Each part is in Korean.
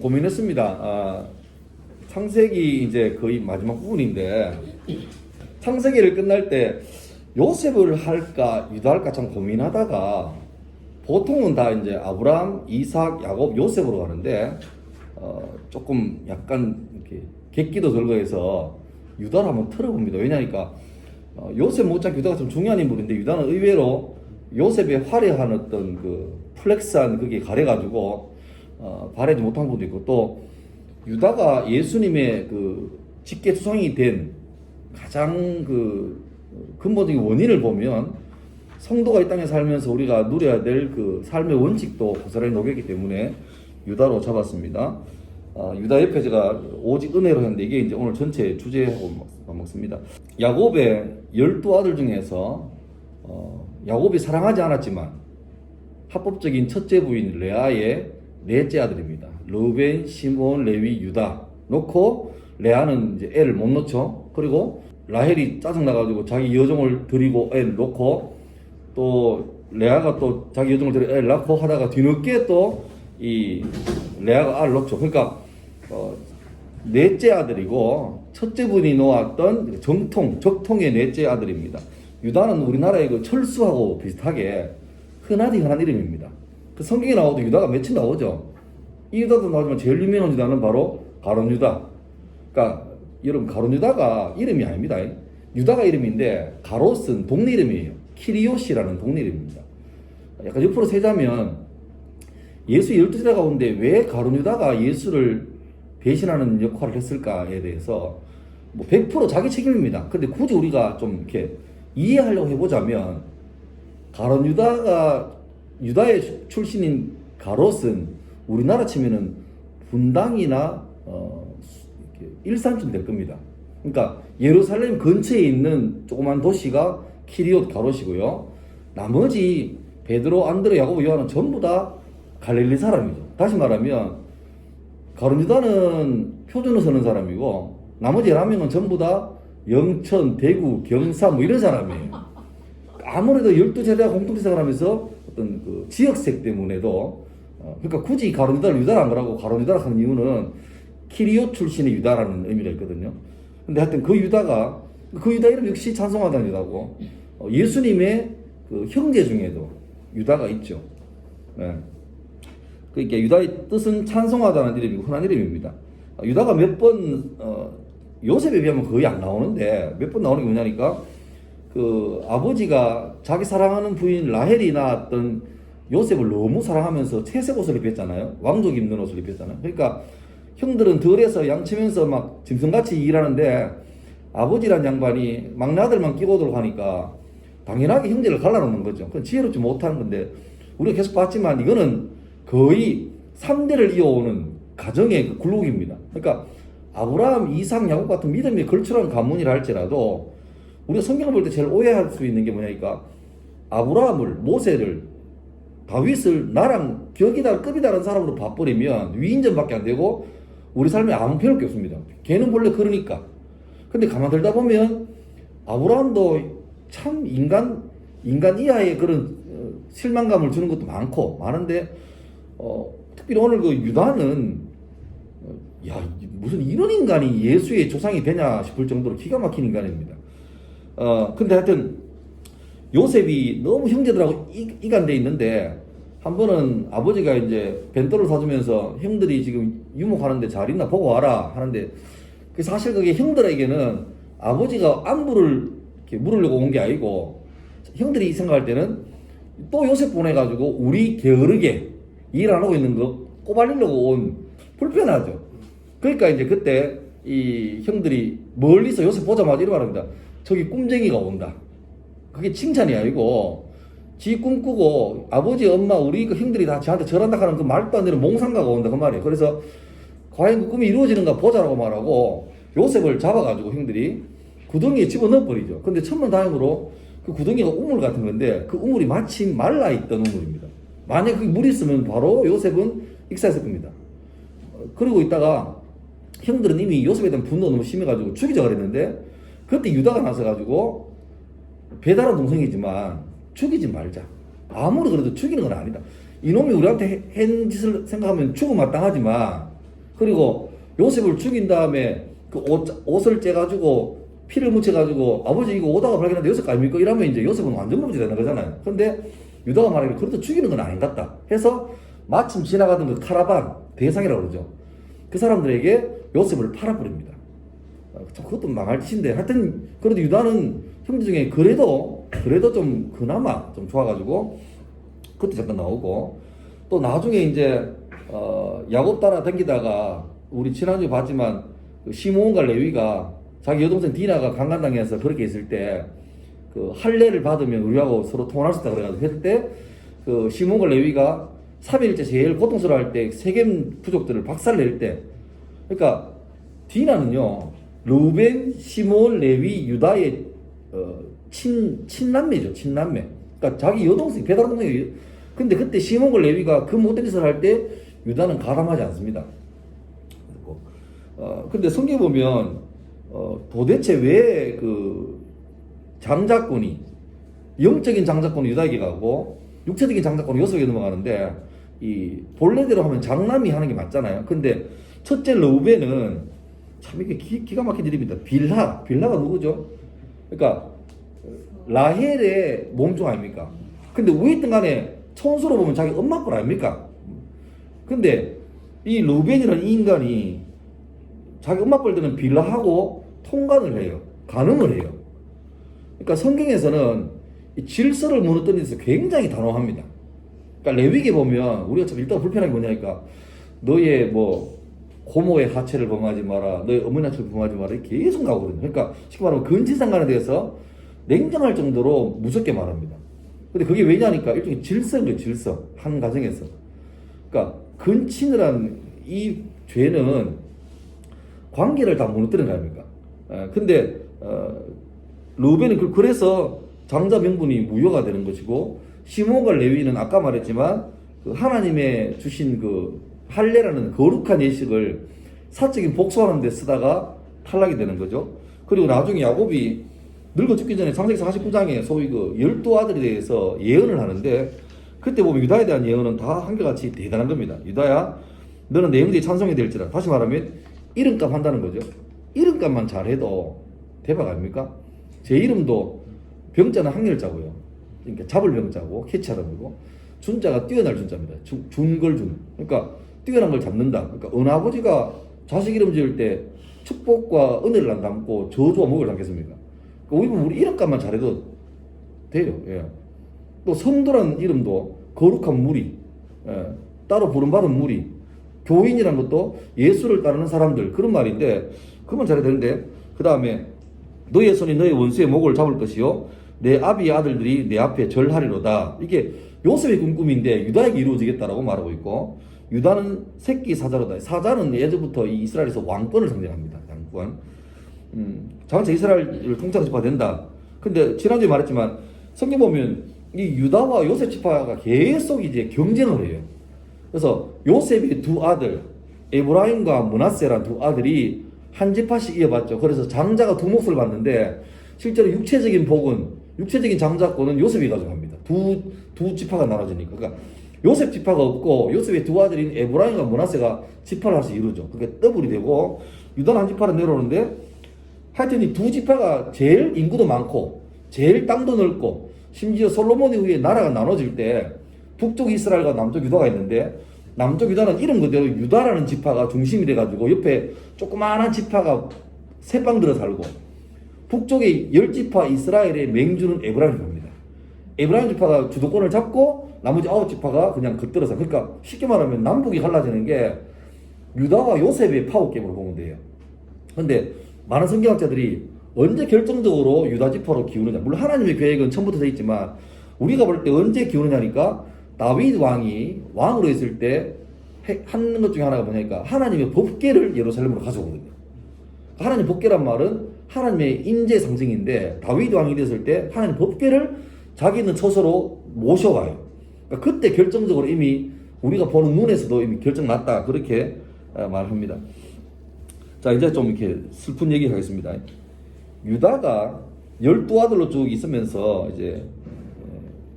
고민했습니다. 창세기 이제 거의 마지막 부분인데 창세기를 끝날 때 요셉을 할까 유다 할까 참 고민하다가 보통은 다 이제 아브라함, 이삭, 야곱, 요셉으로 가는데 조금 약간 이렇게 객기도 들고 해서 유다를 한번 틀어봅니다. 왜냐니까 요셉 못지않게 유다가 좀 중요한 인물인데 유다는 의외로 요셉의 화려한 어떤 그 플렉스한 그게 가려가지고 바라지 못한 것도 있고, 또 유다가 예수님의 그 직계 수상이 된 가장 그 근본적인 원인을 보면 성도가 이 땅에 살면서 우리가 누려야 될 그 삶의 원칙도 고스란히 녹였기 때문에 유다로 잡았습니다. 유다 옆에 제가 오직 은혜로 했는데 이게 이제 오늘 전체 주제하고 맞먹습니다. 야곱의 12아들 중에서 야곱이 사랑하지 않았지만 합법적인 첫째 부인 레아의 넷째 아들입니다. 르우벤, 시몬, 레위, 유다 놓고 레아는 이제 애를 못 놓죠. 그리고 라헬이 짜증나가지고 자기 여종을 드리고 애를 놓고, 또 레아가 또 자기 여종을 드리고 애를 낳고 하다가 뒤늦게 또 이 레아가 알을 놓죠. 그러니까 넷째 아들이고 첫째 분이 놓았던 적통의 넷째 아들입니다. 유다는 우리나라의 그 철수하고 비슷하게 흔한 이름입니다. 그 성경에 나오도 유다가 며칠 나오죠. 이 유다도 나오지만 제일 유명한 유다는 바로 가룟 유다. 그러니까 여러분, 가룟 유다가 이름이 아닙니다. 유다가 이름인데 가롯은 동네 이름이에요. 키리오시라는 동네 이름입니다. 약간 옆으로 세자면 예수 12세대 가운데 왜 가룟 유다가 예수를 배신하는 역할을 했을까에 대해서 뭐 100% 자기 책임입니다. 근데 굳이 우리가 좀 이렇게 이해하려고 해보자면, 가룟 유다가 유다의 출신인 가롯은 우리나라 치면은 분당이나 일산쯤 될 겁니다. 그러니까 예루살렘 근처에 있는 조그만 도시가 키리옷 가롯이고요. 나머지 베드로, 안드레, 야고보, 요한은 전부 다 갈릴리 사람이죠. 다시 말하면 가룟 유다는 표준어 쓰는 사람이고 나머지 11명은 전부 다 영천, 대구, 경산 뭐 이런 사람이에요. 아무래도 12세대가 공동체생활 하면서 어떤 그 지역색 때문에도 그러니까 굳이 가룟 유다를 유다를 안 그러고 가룟 유다를 하는 이유는 키리옷 출신의 유다라는 의미가 있거든요. 근데 하여튼 그 유다 이름 역시 찬송하다는 유다고, 예수님의 그 형제 중에도 유다가 있죠. 네. 그러니까 유다의 뜻은 찬송하다는 이름이고 흔한 이름입니다. 유다가 몇 번 요셉에 비하면 거의 안 나오는데 몇 번 나오는 게 뭐냐니까, 그 아버지가 자기 사랑하는 부인 라헬이 낳았던 요셉을 너무 사랑하면서 채색 옷을 입혔잖아요. 왕족 입는 옷을 입혔잖아요. 그러니까 형들은 덜해서 양치면서 막 짐승같이 일하는데 아버지란 양반이 막내 아들만 끼고 오도록 하니까 당연하게 형제를 갈라놓는 거죠. 그건 지혜롭지 못하는 건데 우리가 계속 봤지만 이거는 거의 3대를 이어오는 가정의 그 굴곡입니다. 그러니까 아브라함, 이삭, 야곱 같은 믿음에 걸출한 가문이라 할지라도 우리가 성경을 볼 때 제일 오해할 수 있는 게 뭐냐니까, 아브라함을, 모세를, 다윗을 나랑 격이 급이 다른 사람으로 봐버리면 위인전밖에 안 되고 우리 삶에 아무 필요 없습니다. 걔는 원래 그러니까. 근데 가만 들다 보면 아브라함도 참 인간 이하의 그런 실망감을 주는 것도 많은데 특별히 오늘 그 유다는 무슨 이런 인간이 예수의 조상이 되냐 싶을 정도로 기가 막힌 인간입니다. 근데 하여튼 요셉이 너무 형제들하고 이간돼 있는데 한 번은 아버지가 이제 벤또를 사주면서 형들이 지금 유목하는데 잘 있나 보고 와라 하는데, 사실 그게 형들에게는 아버지가 안부를 이렇게 물으려고 온 게 아니고, 형들이 생각할 때는 또 요셉 보내가지고 우리 게으르게 일 안 하고 있는 거 꼬발리려고 온, 불편하죠. 그러니까 이제 그때 이 형들이 멀리서 요셉 보자마자 이런 말합니다. 저기 꿈쟁이가 온다. 그게 칭찬이 아니고 지 꿈꾸고 아버지, 엄마, 우리 그 형들이 다 저한테 절한다 하는 그 말도 안 되는 몽상가가 온다 그 말이에요. 그래서 과연 그 꿈이 이루어지는가 보자라고 말하고 요셉을 잡아가지고 형들이 구덩이에 집어넣어 버리죠. 근데 천만다행으로 그 구덩이가 우물 같은 건데 그 우물이 마침 말라있던 우물입니다. 만약 그 물이 있으면 바로 요셉은 익사했을 겁니다. 그러고 있다가 형들은 이미 요셉에 대한 분노가 너무 심해가지고 죽이자 그랬는데, 그때 유다가 나서가지고 배달한 동생이지만 죽이지 말자. 아무리 그래도 죽이는 건 아니다. 이놈이 우리한테 한 짓을 생각하면 죽음 마땅하지만 그리고 요셉을 죽인 다음에 그 옷을 째가지고 피를 묻혀가지고 아버지 이거 오다가 발견한데 요셉 아닙니까? 이러면 이제 요셉은 완전 범죄 되는 거잖아요. 근데 유다가 말하기를 그래도 죽이는 건 아닌 것 같다 해서 마침 지나가던 그 카라반 대상이라고 그러죠. 그 사람들에게 요셉을 팔아버립니다. 그것도 망할 짓인데 하여튼 그래도 유다는 형제 중에 그래도 좀 그나마 좀 좋아가지고 그것도 잠깐 나오고 또 나중에 이제 야곱 따라 다니다가 우리 지난주에 봤지만 그 시므온과 레위가 자기 여동생 디나가 강간당해서 그렇게 있을 때 그 할례를 받으면 우리하고 서로 통화할 수 있다 그래가지고 했을 때 그 시므온과 레위가 3일째 제일 고통스러워할 때 세겜 부족들을 박살낼 때 그러니까 디나는요 르우벤, 시므온, 레위, 유다의 친남매죠. 친남매. 그러니까 자기 여동생 배달 동생이 근데 그때 시몬과 레위가 그 못된 짓을 할 때 유다는 가담하지 않습니다. 근데 성경 보면 도대체 왜 그 장자권이 영적인 장자권은 유다에게 가고 육체적인 장자권은 요셉에게 넘어가는데 이 본래대로 하면 장남이 하는 게 맞잖아요. 근데 첫째 르우벤은 참 이게 기가 막힌 일입니다. 빌하가 누구죠? 그러니까 라헬의 몸종 아닙니까? 근데 어쨌든 간에 천수로 보면 자기 엄마 걸 아닙니까? 근데 이 르우벤이라는 이 인간이 자기 엄마 걸 드는 빌하하고 통관을 해요. 간음을 해요. 그러니까 성경에서는 이 질서를 무너뜨리는 데서 굉장히 단호합니다. 그러니까 레위기 보면 우리가 참 일단 불편한 게 뭐냐니까 너의 뭐 고모의 하체를 범하지 마라, 너의 어머니 하체를 범하지 마라 이렇게 계속 나오거든요. 그러니까 쉽게 말하면 근친상간에 대해서 냉정할 정도로 무섭게 말합니다. 근데 그게 왜냐니까 일종의 질서인 거예요. 질서 한 가정에서. 그러니까 근친이란 이 죄는 관계를 다 무너뜨리는 거 아닙니까? 근데 르우벤은 그래서 장자 명분이 무효가 되는 것이고 시몬과 레위는 아까 말했지만 그 하나님의 주신 그 할례라는 거룩한 예식을 사적인 복수하는 데 쓰다가 탈락이 되는 거죠. 그리고 나중에 야곱이 늙어 죽기 전에 창세기 49장에 소위 그 12아들에 대해서 예언을 하는데 그때 보면 유다에 대한 예언은 다 한결같이 대단한 겁니다. 유다야 너는 내 형제의 찬송이 될지라. 다시 말하면 이름값 한다는 거죠. 이름값만 잘해도 대박 아닙니까? 제 이름도 병자는 항렬자고요. 그러니까 잡을 병자고 캐치하라고 준자가 뛰어날 준자입니다. 준걸 준. 그러니까 뛰어난 걸 잡는다. 그러니까 어느 아버지가 자식 이름 지을 때 축복과 은혜를 안 담고 저주와 목을 담겠습니까? 그러니까 우리 이름값만 잘해도 돼요. 예. 또 성도라는 이름도 거룩한 무리, 예. 따로 부름받은 무리, 교인이라는 것도 예수를 따르는 사람들 그런 말인데 그만 잘해야 되는데 그 다음에 너의 손이 너의 원수의 목을 잡을 것이요 내 아비의 아들들이 내 앞에 절하리로다. 이게 요셉의 꿈꿈인데 유다에게 이루어지겠다라고 말하고 있고 유다는 새끼 사자로다. 사자는 예전부터 이 이스라엘에서 왕권을 상징합니다. 왕권. 장차 이스라엘을 통치하는 지파가 된다. 근데 지난주에 말했지만 성경 보면 이 유다와 요셉 지파가 계속 이제 경쟁을 해요. 그래서 요셉의 두 아들 에브라임과 므낫세란 두 아들이 한 지파씩 이어받죠. 그래서 장자가 두 몫을 받는데 실제로 육체적인 복은 육체적인 장자권은 요셉이 가져갑니다. 두 지파가 나눠지니까. 그러니까 요셉 지파가 없고 요셉의 두 아들인 에브라임과 므낫세가 지파를 하나씩 이루죠. 그게 더블이 되고 유다는 한 지파를 내려오는데 하여튼 이 두 지파가 제일 인구도 많고 제일 땅도 넓고 심지어 솔로몬 이후에 나라가 나눠질 때 북쪽 이스라엘과 남쪽 유다가 있는데 남쪽 유다는 이름 그대로 유다라는 지파가 중심이 돼가지고 옆에 조그마한 지파가 새빵 들어 살고 북쪽의 10지파 이스라엘의 맹주는 에브라임 지파입니다. 에브라임 지파가 주도권을 잡고 나머지 9지파가 그냥 겉들어서 그러니까 쉽게 말하면 남북이 갈라지는 게 유다와 요셉의 파워게임으로 보면 돼요. 근데 많은 성경학자들이 언제 결정적으로 유다 지파로 기우느냐 물론 하나님의 계획은 처음부터 돼 있지만 우리가 볼 때 언제 기우느냐니까 다윗 왕이 왕으로 있을 때 하는 것 중에 하나가 뭐냐니까 하나님의 법궤를 예루살렘으로 가져오거든요. 하나님 법궤란 말은 하나님의 임재 상징인데 다윗 왕이 됐을 때 하나님 법궤를 자기 있는 처소로 모셔와요. 그러니까 그때 결정적으로 이미 우리가 보는 눈에서도 이미 결정났다 그렇게 말합니다. 자 이제 좀 이렇게 슬픈 얘기 하겠습니다. 유다가 12아들로 쭉 있으면서 이제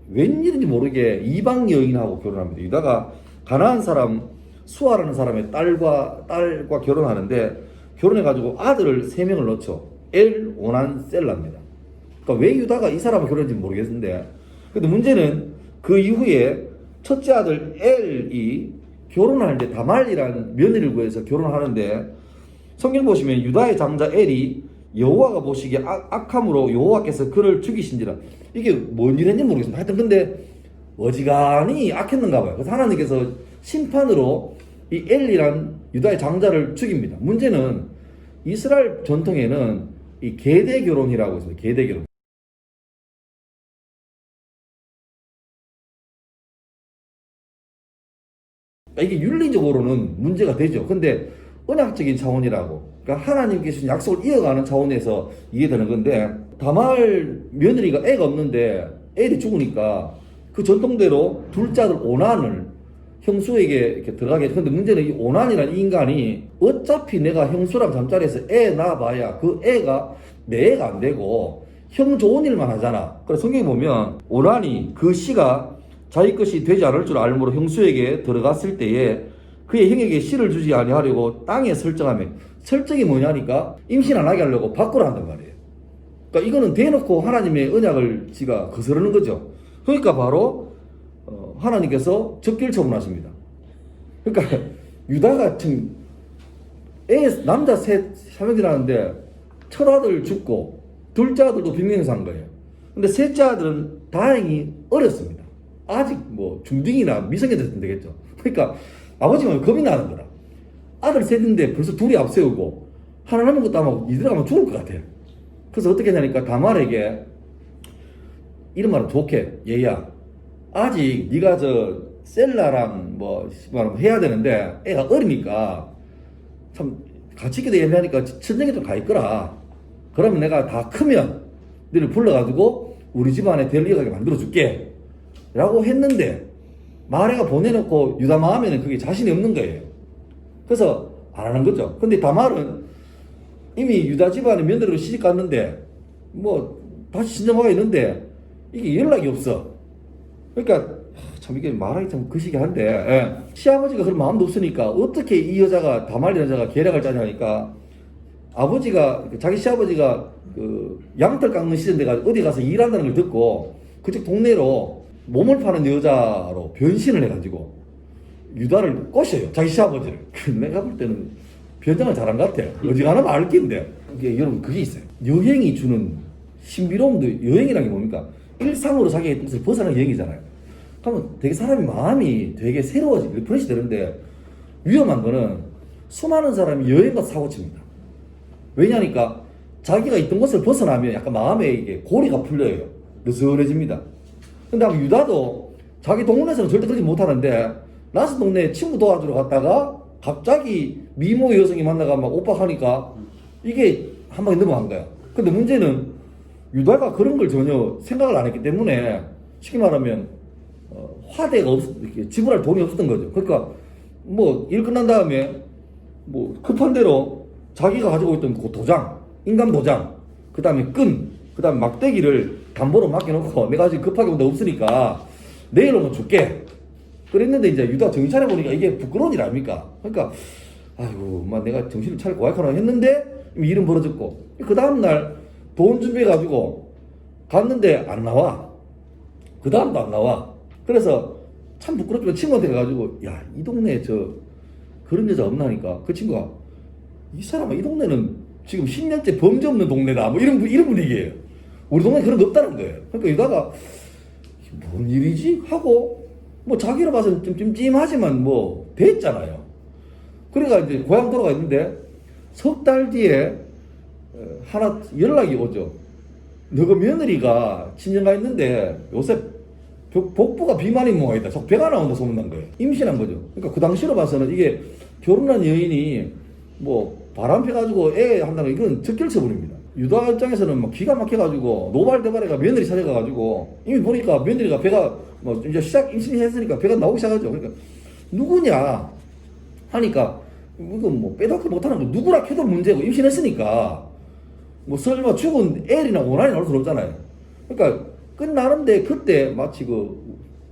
웬일인지 모르게 이방 여인하고 결혼합니다. 유다가 가나안 사람 수아라는 사람의 딸과 결혼하는데 결혼해가지고 아들을 3명을 낳죠. 엘, 오난, 셀라입니다. 그러니까 왜 유다가 이 사람을 결혼했는지 모르겠는데, 근데 문제는 그 이후에 첫째 아들 엘이 결혼하는데 다말이라는 며느리를 구해서 결혼하는데, 성경 보시면 유다의 장자 엘이 여호와가 보시기에 악함으로 여호와께서 그를 죽이신지라. 이게 뭔 일 했는지 모르겠습니다. 하여튼 근데 어지간히 악했는가 봐요. 그래서 하나님께서 심판으로 이 엘이란 유다의 장자를 죽입니다. 문제는 이스라엘 전통에는 이 계대 결혼이라고 있습니다. 계대 결혼. 이게 윤리적으로는 문제가 되죠. 근데 언약적인 차원이라고. 그러니까 하나님께 주신 약속을 이어가는 차원에서 이해되는 건데, 다말 며느리가 애가 없는데 애를 죽으니까 그 전통대로 둘째 아들 오난을 형수에게 이렇게 들어가게. 근데 문제는 이 오난이라는 인간이 어차피 내가 형수랑 잠자리에서 애 낳아봐야 그 애가 내 애가 안 되고 형 좋은 일만 하잖아. 그래서 성경에 보면 오난이 그 씨가 자기 것이 되지 않을 줄 알므로 형수에게 들어갔을 때에 그의 형에게 씨를 주지 아니하려고 땅에 설정하며, 설정이 뭐냐니까 임신 안 하게 하려고 바꾸라 한단 말이에요. 그러니까 이거는 대놓고 하나님의 언약을 지가 거스르는 거죠. 그러니까 바로 하나님께서 적길 처분하십니다. 그러니까 유다가 지금 남자 세 명이라는데 첫 아들 죽고 둘째 아들도 빈명산 거예요. 근데 셋째 아들은 다행히 어렸습니다. 아직 뭐 중딩이나 미성년자였으면 되겠죠. 그러니까 아버지가 겁이 나는 거라. 아들 셋인데 벌써 둘이 앞세우고 하나 남은 것도 아마 이들 아마 죽을 것 같아요. 그래서 어떻게 하냐니까 다말에게 이런 말은 좋게, 얘야 아직 네가 저 셀라랑 뭐 해야 되는데 애가 어리니까 참 같이 있게 되냐니까 친정에 좀 가 있거라. 그러면 내가 다 크면 너를 불러가지고 우리 집안에 대를 이어가게 만들어줄게 라고 했는데, 마레가 보내놓고 유다 마음에는 그게 자신이 없는 거예요. 그래서 안 하는 거죠. 근데 다말은 이미 유다 집안에 며느리로 시집 갔는데 뭐 다시 친정화가 있는데 이게 연락이 없어. 그러니까 참 이게 말하기 참 거시기 한데, 예. 시아버지가 그런 마음도 없으니까 어떻게 이 여자가, 다말 여자가 계략을 짜냐니까, 아버지가, 자기 시아버지가 그 양털 깎는 시즌 돼가 어디 가서 일한다는 걸 듣고 그쪽 동네로 몸을 파는 여자로 변신을 해가지고 유다를 꼬셔요. 자기 시아버지를. 내가 볼 때는 변장을 잘한 것 같아요. 어지간하면 알긴데. 이게 여러분 그게 있어요. 여행이 주는 신비로움도, 여행이라는 게 뭡니까? 일상으로 자기의 뜻을 벗어나는 여행이잖아요. 그러면 되게 사람이 마음이 되게 새로워지고 리프레시 되는데, 위험한 거는 수많은 사람이 여행과 사고칩니다. 왜냐니까 자기가 있던 곳을 벗어나면 약간 마음에 이게 고리가 풀려요. 느슨해집니다. 근데 아마 유다도 자기 동네에서는 절대 그러지 못하는데 나스 동네에 친구 도와주러 갔다가 갑자기 미모 여성이 만나가 막 오빠 하니까 이게 한 방에 넘어간 거야. 근데 문제는 유다가 그런 걸 전혀 생각을 안 했기 때문에 쉽게 말하면 화대가 지불할 돈이 없었던 거죠. 그러니까 뭐 일 끝난 다음에 뭐 급한 대로 자기가 가지고 있던 그 도장, 인감 도장, 그 다음에 끈, 그 다음에 막대기를 담보로 맡겨놓고 내가 지금 급하게 온데 없으니까 내일 오면 줄게. 그랬는데 이제 유다가 정신 차려보니까 이게 부끄러운 일 아닙니까? 그러니까 아이고 막 내가 정신을 차리고 와이카나 했는데 일은 벌어졌고, 그 다음날 돈 준비해가지고 갔는데 안 나와. 그 다음도 안 나와. 그래서 참 부끄럽지만 친구한테 가가지고 야, 이 동네에 저 그런 여자 없나니까 그 친구가 이 사람아, 이 동네는 지금 10년째 범죄 없는 동네다 뭐 이런 분위기예요. 우리 동네 그런 거 없다는 거예요. 그러니까 유다가 뭔 일이지? 하고 뭐 자기로 봐서는 좀 찜찜하지만 뭐 됐잖아요. 그러니까 이제 고향 돌아가 있는데 석 달 뒤에 하나 연락이 오죠. 너가 며느리가 친정가 있는데 요새 복부가 비만이 뭐가 있다. 배가 나온다 소문난 거예요. 임신한 거죠. 그러니까 그 당시로 봐서는 이게 결혼한 여인이 뭐 바람 펴가지고 애 한다는 이건 적결처분입니다. 유다 입장에서는 막 기가 막혀가지고 노발대발해가 며느리 찾아가가지고 이미 보니까 며느리가 배가 뭐 이제 임신했으니까 배가 나오기 시작하죠. 그러니까 누구냐 하니까 이거 뭐 빼놓기 못하는 거 누구라 해도 문제고 임신했으니까 뭐 설마 죽은 엘이나 오난이 나올 수 없잖아요. 그러니까 끝나는데 그때 마치 그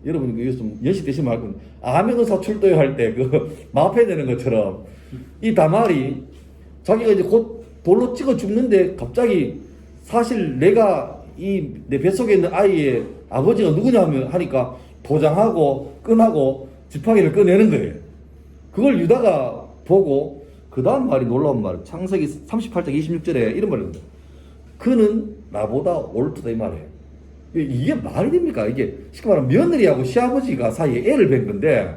여러분 이거 좀 연식 되시면 알고 암행의사 출도회 할 때 그 마패 되는 것처럼 이 다말이 자기가 이제 곧 돌로 찍어 죽는데 갑자기 사실 내가 이 내 뱃속에 있는 아이의 아버지가 누구냐 하니까 도장하고 끈하고 지팡이를 꺼내는 거예요. 그걸 유다가 보고 그 다음 말이 놀라운 말, 창세기 38장 26절에 이런 말을 합니다. 그는 나보다 옳다 이 말이에요. 이게 말이 됩니까? 이게 쉽게 말하면 며느리하고 시아버지가 사이에 애를 뵌 건데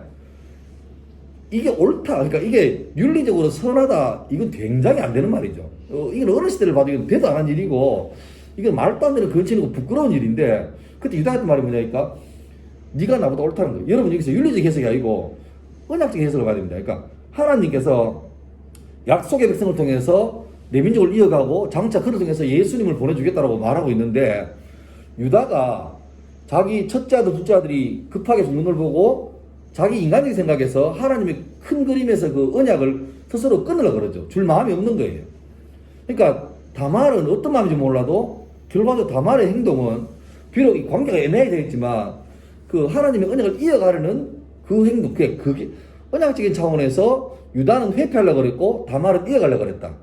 이게 옳다, 그러니까 이게 윤리적으로 선하다, 이건 굉장히 안 되는 말이죠. 이건 어느 시대를 봐도 이건 되도 안 한 일이고 이건 말도 안 되는 건치는 거 부끄러운 일인데 그때 유다 했던 말이 뭐냐니까 네가 나보다 옳다는 거예요. 여러분 여기서 윤리적 해석이 아니고 언약적 해석을 봐야 됩니다. 그러니까 하나님께서 약속의 백성을 통해서 내 민족을 이어가고 장차 그를 통해서 예수님을 보내주겠다라고 말하고 있는데 유다가 자기 첫째 아들, 둘째 아들이 급하게 죽는 걸 보고 자기 인간적인 생각에서 하나님의 큰 그림에서 그 언약을 스스로 끊으려고 그러죠. 줄 마음이 없는 거예요. 그러니까 다말은 어떤 마음인지 몰라도 결과적으로 다말의 행동은 비록 이 관계가 애매하게 되겠지만 그 하나님의 언약을 이어가려는 그 행동, 그게 언약적인 차원에서 유다는 회피하려고 그랬고 다말은 이어가려고 그랬다.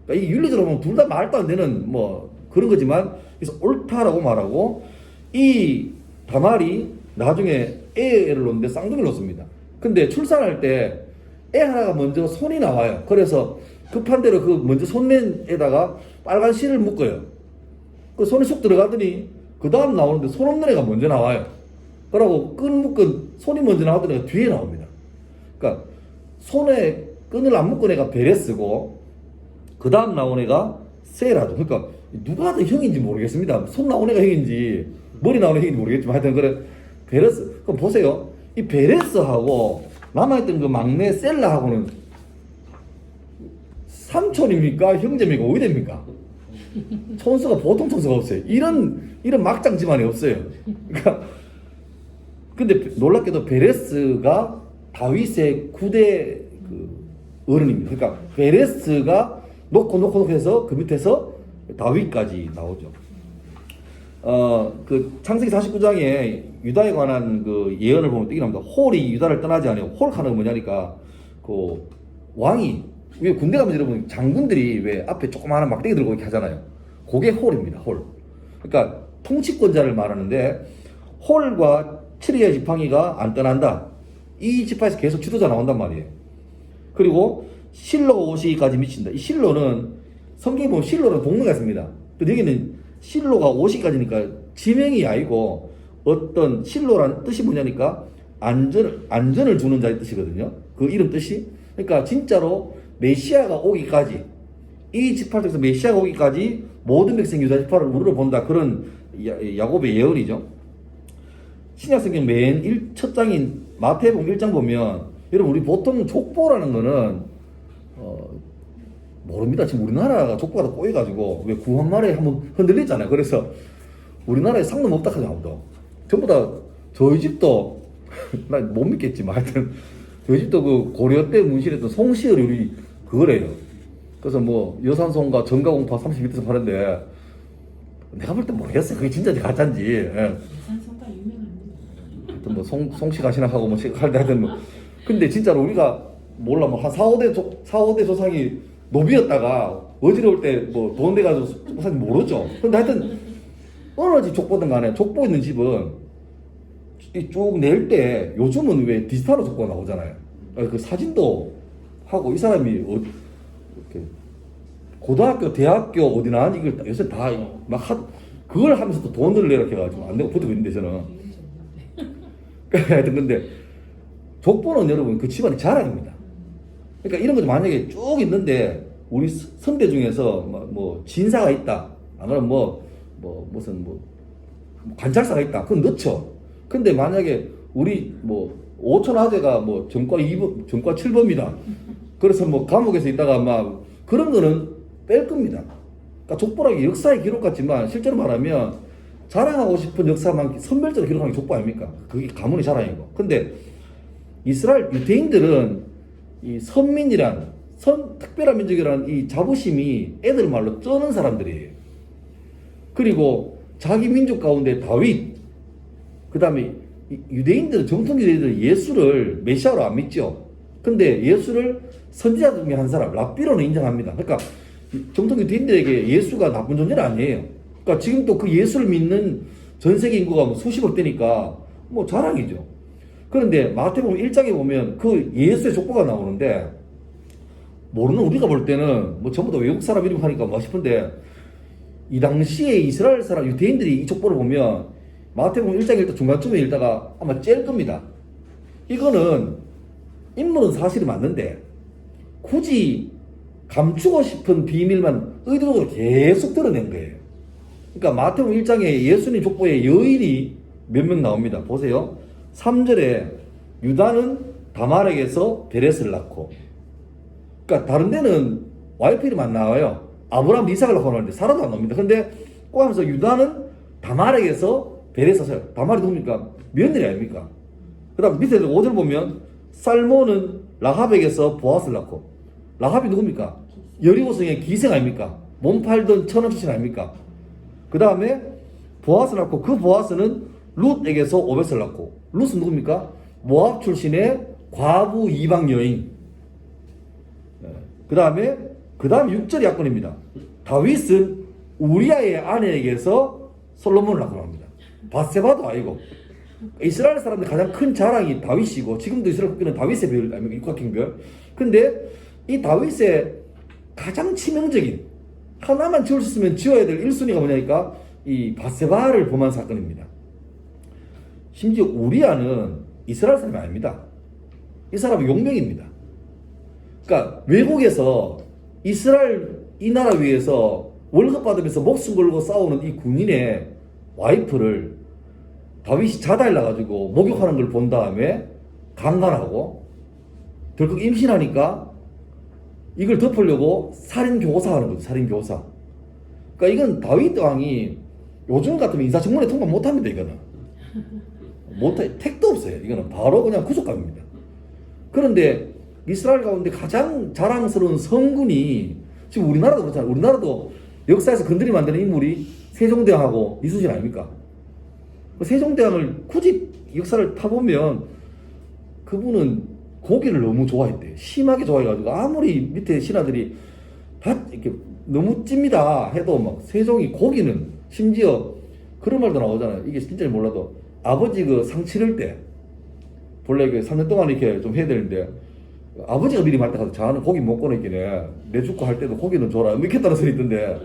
그러니까 이 윤리적으로 보면 둘 다 말도 안 되는 뭐 그런 거지만 그래서 옳다라고 말하고 이 다말이 나중에 애를 놓는데 쌍둥이를 놓습니다. 근데 출산할 때 애 하나가 먼저 손이 나와요. 그래서 급한 대로 그 먼저 손맨에다가 빨간 실을 묶어요. 그 손이 쑥 들어가더니 그 다음 나오는데 손 없는 애가 먼저 나와요. 그러고 끈 묶은 손이 먼저 나오던 애가 뒤에 나옵니다. 그러니까 손에 끈을 안 묶은 애가 베레스고 그 다음 나온 애가 세라죠. 그러니까 누가 더 형인지 모르겠습니다. 손 나온 애가 형인지 머리 나오는 형인지 모르겠지만 하여튼 그래 베레스. 그럼 보세요. 이 베레스하고 남아있던 그 막내 셀라하고는 삼촌입니까? 형제입니까? 어디 됩니까? 촌수가 보통 촌수가 없어요. 이런 막장 집안이 없어요. 그러니까 근데 놀랍게도 베레스가 다윗의 9대 그 어른입니다. 그러니까 베레스가 놓고 해서 그 밑에서 다윗까지 나오죠. 그 창세기 49장에 유다에 관한 그 예언을 보면 뜨기 나옵니다. 홀이 유다를 떠나지 않아요. 홀카는 뭐냐니까 그 왕이 왜 군대 가면 여러분 장군들이 왜 앞에 조그마한 막대기 들고 이렇게 하잖아요. 그게 홀입니다. 홀. 그러니까 통치권자를 말하는데 홀과 치리의 지팡이가 안 떠난다. 이 지파에서 계속 지도자 나온단 말이에요. 그리고 실로가 오시기까지 미친다. 이 실로는 성경에 보면 실로는 동네가 있습니다. 근데 여기는 실로가 오시기까지니까 지명이 아니고 어떤 실로라는 뜻이 뭐냐니까 안전을 주는 자의 뜻이거든요. 그 이름 뜻이. 그러니까 진짜로 메시아가 오기까지 이 지파를 통해서 메시아가 오기까지 모든 백성 유다 지파를 우르르 본다. 그런 야곱의 예언이죠. 신약성경 맨 첫 장인 마태복음 1장 보면 여러분 우리 보통 족보라는 거는 모릅니다. 지금 우리나라가 족보가 다 꼬여가지고 왜 구한말에 한번 흔들리잖아요. 그래서 우리나라에 상놈 없다 하지 아무도. 전부 다 저희 집도 나 못 믿겠지만 하여튼 저희 집도 그 고려 때 문신했던 송시열이 그거래요. 그래서 뭐 여산송과 전가공파 30m에서 파는데 내가 볼 때 모르겠어요. 그게 진짜인지 가짜인지. 예. 여산송가 유명합니다. 하여튼 뭐 송씨 가시나 하고 뭐 할때 하여튼 뭐 근데 진짜로 우리가 몰라 뭐 한 4~5대 조상이 노비였다가 어지러울 때 뭐 돈 돼가지고 사실 모르죠. 근데 하여튼 어느 집 족보든 간에 족보 있는 집은 쭉 낼 때 요즘은 왜 디지털로 족보가 나오잖아요. 그 사진도 하고 이 사람이 이렇게 고등학교, 대학교 어디 나왔는지 이걸 요새 다 막 그걸 하면서 또 돈을 내라 해가지고 안 되고 버티고 있는데 저는. 하여튼 근데 족보는 여러분 그 집안의 자랑입니다. 그러니까 이런 것도 만약에 쭉 있는데 우리 선대 중에서 뭐 진사가 있다. 안 그러면 무슨 관찰사가 있다. 그건 넣죠. 근데 만약에 우리 뭐 5천 아재가 뭐 전과 2번, 전과 7번입니다. 그래서 뭐 감옥에서 있다가 막 그런 거는 뺄 겁니다. 그러니까 족보라는 게 역사의 기록 같지만 실제로 말하면 자랑하고 싶은 역사만 선별적으로 기록하는 게 족보 아닙니까? 그게 가문의 자랑이고. 근데 이스라엘 유대인들은 이 선민이란 특별한 민족이라는 이 자부심이 애들 말로 쩌는 사람들이에요. 그리고 자기 민족 가운데 다윗, 그 다음에 유대인들은 정통 유대인들은 예수를 메시아로 안 믿죠. 근데 예수를 선지자 중에 한 사람 랍비로는 인정합니다. 그러니까 정통 유대인들에게 예수가 나쁜 존재는 아니에요. 그러니까 지금 또 그 예수를 믿는 전 세계 인구가 뭐 수십억 되니까 뭐 자랑이죠. 그런데 마태복음 1장에 보면 그 예수의 족보가 나오는데 모르는 우리가 볼 때는 뭐 전부 다 외국 사람 이름 하니까 뭐 싶은데 이 당시에 이스라엘 사람 유대인들이 이 족보를 보면 마태복음 1장 읽다 중간쯤에 읽다가 아마 짤 겁니다. 이거는 인물은 사실이 맞는데 굳이 감추고 싶은 비밀만 의도적으로 계속 드러낸 거예요. 그러니까 마태복음 1장에 예수님 족보에 여인이 몇 명 나옵니다. 보세요. 3절에 유다는 다말에게서 베레스를 낳고, 그러니까 다른 데는 와이프 이름 안 나와요. 아브라함 이삭을 낳고 나오는데 사라도 안 나옵니다. 근데 꼭 하면서 유다는 다말에게서 베레스를, 다말이 누굽니까? 며느리 아닙니까? 그 다음 밑에 5절 보면 살몬은 라합에게서 보아스를 낳고, 라합이 누굽니까? 여리고성의 기생 아닙니까? 몸 팔던 천원 출신 아닙니까? 그 다음에 보아스를 낳고, 그 보아스는 룻에게서 오벳을 낳고, 룻은 누굽니까? 모압 출신의 과부 이방 여인. 그 다음에 6절이 약권입니다. 다윗은 우리아의 아내에게서 솔로몬을 낳고 나옵니다. 바세바도 아니고. 이스라엘 사람들 가장 큰 자랑이 다윗이고, 지금도 이스라엘 국기는 다윗의 별 아닙니까? 육각형별. 근데 이 다윗의 가장 치명적인, 하나만 지을 수 있으면 지어야 될 1순위가 뭐냐니까 이 바세바를 범한 사건입니다. 심지어 우리아는 이스라엘 사람이 아닙니다. 이 사람은 용병입니다. 그러니까 외국에서 이스라엘 이 나라 위해서 월급 받으면서 목숨 걸고 싸우는 이 군인의 와이프를 다윗이 자다일러가지고 목욕하는 걸 본 다음에 강간하고 덜컥 임신하니까 이걸 덮으려고 살인교사 하는 거죠. 살인교사. 그러니까 이건 다윗 왕이 요즘 같으면 인사청문회 통과 못합니다. 이거는 못해, 택도 없어요. 이거는 바로 그냥 구속감입니다. 그런데 이스라엘 가운데 가장 자랑스러운 성군이 지금 우리나라도 그렇잖아요. 우리나라도 역사에서 건드리면 안 되는 인물이 세종대왕하고 이순신 아닙니까? 세종대왕을 굳이 역사를 타보면 그분은 고기를 너무 좋아했대요. 심하게 좋아해가지고 아무리 밑에 신하들이 다 이렇게 너무 찝니다 해도 막 세종이 고기는 심지어 그런 말도 나오잖아요. 이게 진짜 몰라도 아버지 그 상 치를 때 본래 그 3년 동안 이렇게 좀 해야 되는데 아버지가 미리 말 때 가서 자는 고기 먹고 있기네 내 죽고 할 때도 고기는 줘라 이렇게 했다는 소리 있던데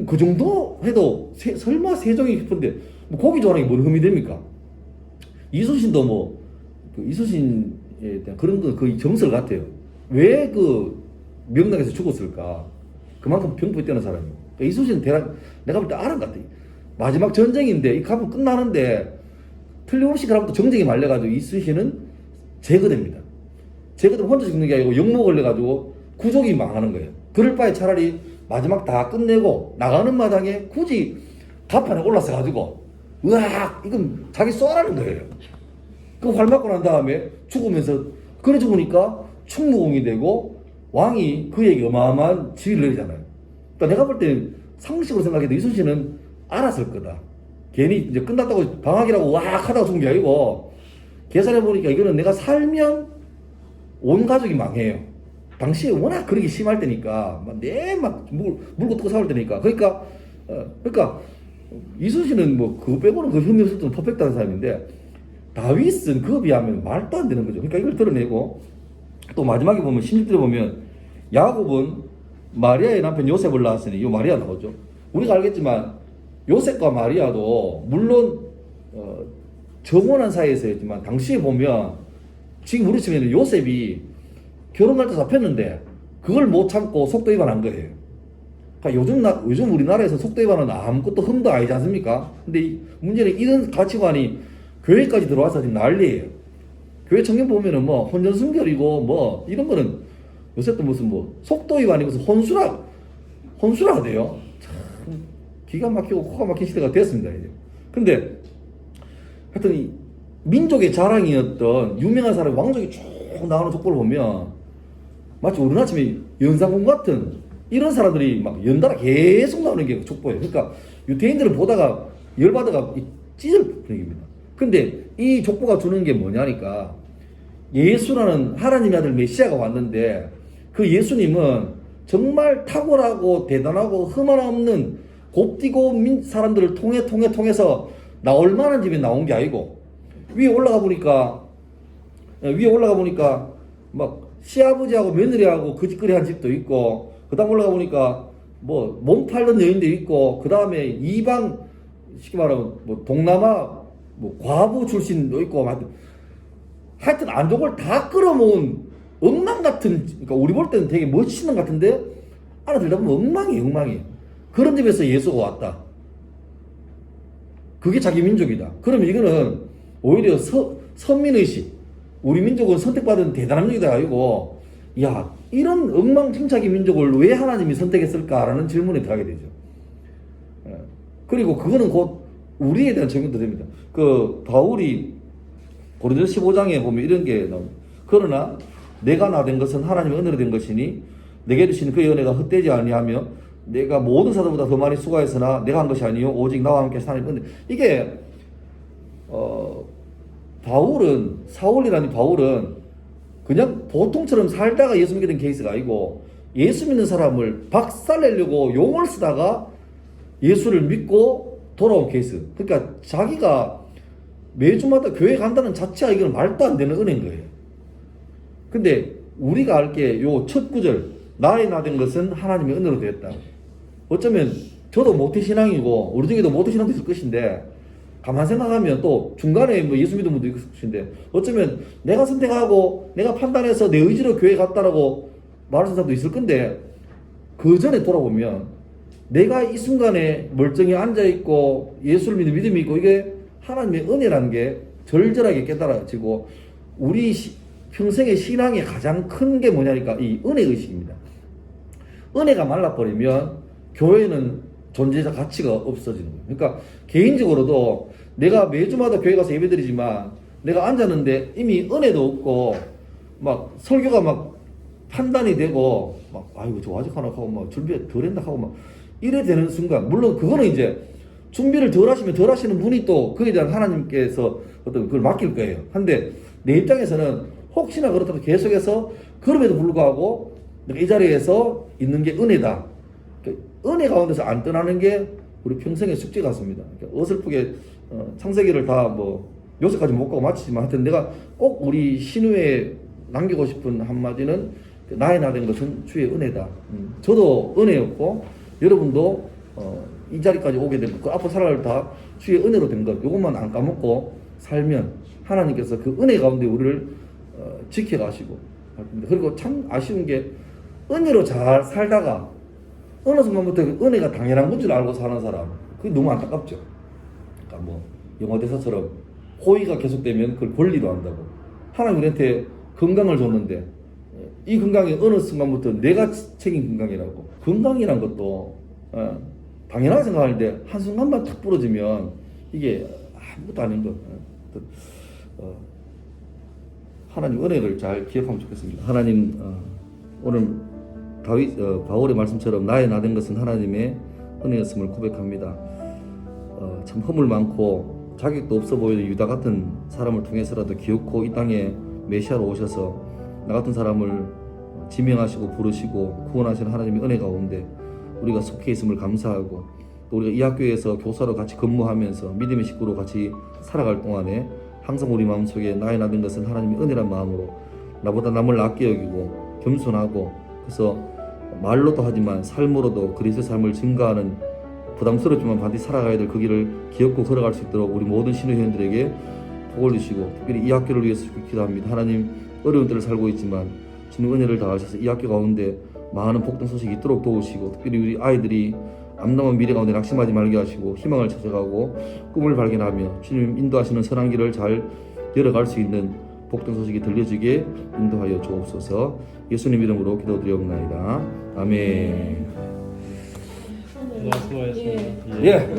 그 정도 해도 설마 세종이 싶은데 뭐 고기 좋아하는 게 뭔 흠이 됩니까? 이순신도 뭐 그 이순신에 대한 그런 건 거의 정설 같아요. 왜 그 명당에서 죽었을까? 그만큼 병부에 뛰어난 사람이에요. 그러니까 이순신은 내가 볼 때 아는 것 같아. 마지막 전쟁인데 이 가면 끝나는데 틀림없이 그다음부터 정쟁이 말려가지고 이순신은 제거됩니다. 제거되면 혼자 죽는 게 아니고 역모 걸려가지고 구족이 망하는 거예요. 그럴 바에 차라리 마지막 다 끝내고 나가는 마당에 굳이 가판에 올라서가지고 으악 이건 자기 쏘라는 거예요. 그 활 맞고 난 다음에 죽으면서 그래 죽으니까 충무공이 되고 왕이 그에게 어마어마한 지위를 내리잖아요. 그러니까 내가 볼 때는 상식으로 생각해도 이순신은 알았을 거다. 괜히 이제 끝났다고 방학이라고 왁 하다가 죽은 게 아니고 계산해보니까 이거는 내가 살면 온 가족이 망해요. 당시에 워낙 그러기 심할 때니까 막 물고 뜯고 싸울 때니까 그러니까 이순신은 뭐 그거 빼고는 그 흠이 없을 정도 퍼펙트한 사람인데 다윗은 그거 비하면 말도 안 되는 거죠. 그러니까 이걸 드러내고 또 마지막에 보면 16절에 보면 야곱은 마리아의 남편 요셉을 낳았으니 이 마리아 나오죠. 우리가 알겠지만 요셉과 마리아도 물론 정혼한 사이에서였지만 당시에 보면 지금 우리 치면 요셉이 결혼할 때 잡혔는데 그걸 못 참고 속도 위반한 거예요. 그러니까 요즘 우리나라에서 속도 위반은 아무것도 흠도 아니지 않습니까? 근데 문제는 이런 가치관이 교회까지 들어와서 지금 난리예요. 교회 청년 보면은 뭐 혼전순결이고 뭐 이런 거는 요새도 무슨 뭐 속도 위반이 무슨 혼수라 돼요. 참 기가 막히고 코가 막힌 시대가 됐습니다 이제. 근데 하여튼 이 민족의 자랑이었던 유명한 사람 왕족이 쭉 나오는 족보를 보면 마치 오늘 아침에 연상군 같은 이런 사람들이 막 연달아 계속 나오는 게 족보예요. 그러니까 유태인들은 보다가 열받아가 찢을 분위기입니다. 근데 이 족보가 주는 게 뭐냐니까 예수라는 하나님의 아들 메시아가 왔는데 그 예수님은 정말 탁월하고 대단하고 흠 하나 없는 곱디고 사람들을 통해서 나올 만한 집에 나온 게 아니고 위에 올라가 보니까 막 시아버지하고 며느리하고 그 짓거리 한 집도 있고 그 다음 올라가 보니까 뭐 몸 팔던 여인도 있고 그 다음에 이방 쉽게 말하면 뭐 동남아 뭐 과부 출신도 있고 하여튼 안족을 다 끌어모은 엉망 같은, 그러니까 우리 볼 때는 되게 멋있는 것 같은데 안에 들다 보면 엉망이에요. 그런 집에서 예수가 왔다. 그게 자기 민족이다. 그러면 이거는 오히려 선민의식, 우리 민족은 선택받은 대단한 민족이 아니고 야 이런 엉망진창의 민족을 왜 하나님이 선택했을까라는 질문에 들어가게 되죠. 그리고 그거는 곧 우리에 대한 질문도 됩니다. 그 바울이 고린도서 15장에 보면 이런 게 나옵니다. 그러나 내가 나된 것은 하나님의 은혜로 된 것이니 내게 주신 그의 은혜가 헛되지 아니하며 내가 모든 사도보다 더 많이 수고하였으나 내가 한 것이 아니요 오직 나와 함께 하나님의 은혜. 이게 사울이라는 바울은 그냥 보통처럼 살다가 예수 믿게 된 케이스가 아니고 예수 믿는 사람을 박살내려고 용을 쓰다가 예수를 믿고 돌아온 케이스. 그러니까 자기가 매주마다 교회 간다는 자체가 이건 말도 안 되는 은혜인 거예요. 근데 우리가 알 게 요 첫 구절 나의 나된 것은 하나님의 은혜로 되었다. 어쩌면 저도 모태신앙이고 우리 중에도 모태신앙도 있을 것인데 가만 생각하면 또 중간에 뭐 예수 믿는 분도 있을 것인데 어쩌면 내가 선택하고 내가 판단해서 내 의지로 교회 갔다라고 말하는 사람도 있을 건데 그 전에 돌아보면 내가 이 순간에 멀쩡히 앉아있고 예수를 믿는 믿음이 있고 이게 하나님의 은혜라는 게 절절하게 깨달아지고 우리 평생의 신앙의 가장 큰 게 뭐냐니까 이 은혜의식입니다. 은혜가 말라버리면 교회는 존재자 가치가 없어지는 거예요. 그러니까 개인적으로도 내가 매주마다 교회 가서 예배드리지만 내가 앉았는데 이미 은혜도 없고 막 설교가 막 판단이 되고 막 아이고 저 아직 하나 하고 막 준비 덜 했나 하고 막 이래 되는 순간 물론 그거는 이제 준비를 덜 하시면 덜 하시는 분이 또 그에 대한 하나님께서 어떤 그걸 맡길 거예요. 근데 내 입장에서는 혹시나 그렇다고 계속해서 그럼에도 불구하고 내가 이 자리에서 있는 게 은혜다. 은혜 가운데서 안 떠나는 게 우리 평생의 숙제 같습니다. 어설프게 창세기를 다 뭐 요새까지 못 가고 마치지만 하여튼 내가 꼭 우리 신우에 남기고 싶은 한마디는 나의 나된 것은 주의 은혜다. 저도 은혜였고 여러분도 이 자리까지 오게 된 그 앞으로 살아갈 다 주의 은혜로 된 것 이것만 안 까먹고 살면 하나님께서 그 은혜 가운데 우리를 지켜가시고 그리고 참 아쉬운 게 은혜로 잘 살다가 어느 순간부터 그 은혜가 당연한 건 줄 알고 사는 사람 그게 너무 안타깝죠. 그러니까 뭐 영어 대사처럼 호의가 계속되면 그걸 권리도 한다고 하나님 우리한테 건강을 줬는데 이 건강이 어느 순간부터 내가 책임 건강이라고 건강이란 것도 당연하게 생각하는데 한순간만 탁 부러지면 이게 아무것도 아닌 것. 하나님 은혜를 잘 기억하면 좋겠습니다. 하나님 오늘 바울의 말씀처럼 나의 나된 것은 하나님의 은혜였음을 고백합니다. 참 허물 많고 자격도 없어 보이는 유다 같은 사람을 통해서라도 기어코 이 땅에 메시아로 오셔서 나 같은 사람을 지명하시고 부르시고 구원하시는 하나님의 은혜 가운데 우리가 속해 있음을 감사하고 또 우리가 이 학교에서 교사로 같이 근무하면서 믿음의 식구로 같이 살아갈 동안에 항상 우리 마음속에 나의 나된 것은 하나님의 은혜란 마음으로 나보다 남을 낮게 여기고 겸손하고 그래서 말로도 하지만 삶으로도 그리스도의 삶을 증거하는 부담스럽지만 반드시 살아가야 될 그 길을 기억고 걸어갈 수 있도록 우리 모든 신우회원들에게 복을 주시고 특별히 이 학교를 위해서 기도합니다. 하나님 어려운 때를 살고 있지만 주님 은혜를 다하셔서 이 학교 가운데 많은 복된 소식이 있도록 도우시고 특별히 우리 아이들이 암담한 미래 가운데 낙심하지 말게 하시고 희망을 찾아가고 꿈을 발견하며 주님 인도하시는 선한 길을 잘 열어갈 수 있는 복된 소식이 들려지게 인도하여 주옵소서. 예수님 이름으로 기도드리옵나이다. 아멘. 수고하셨습니다. 예.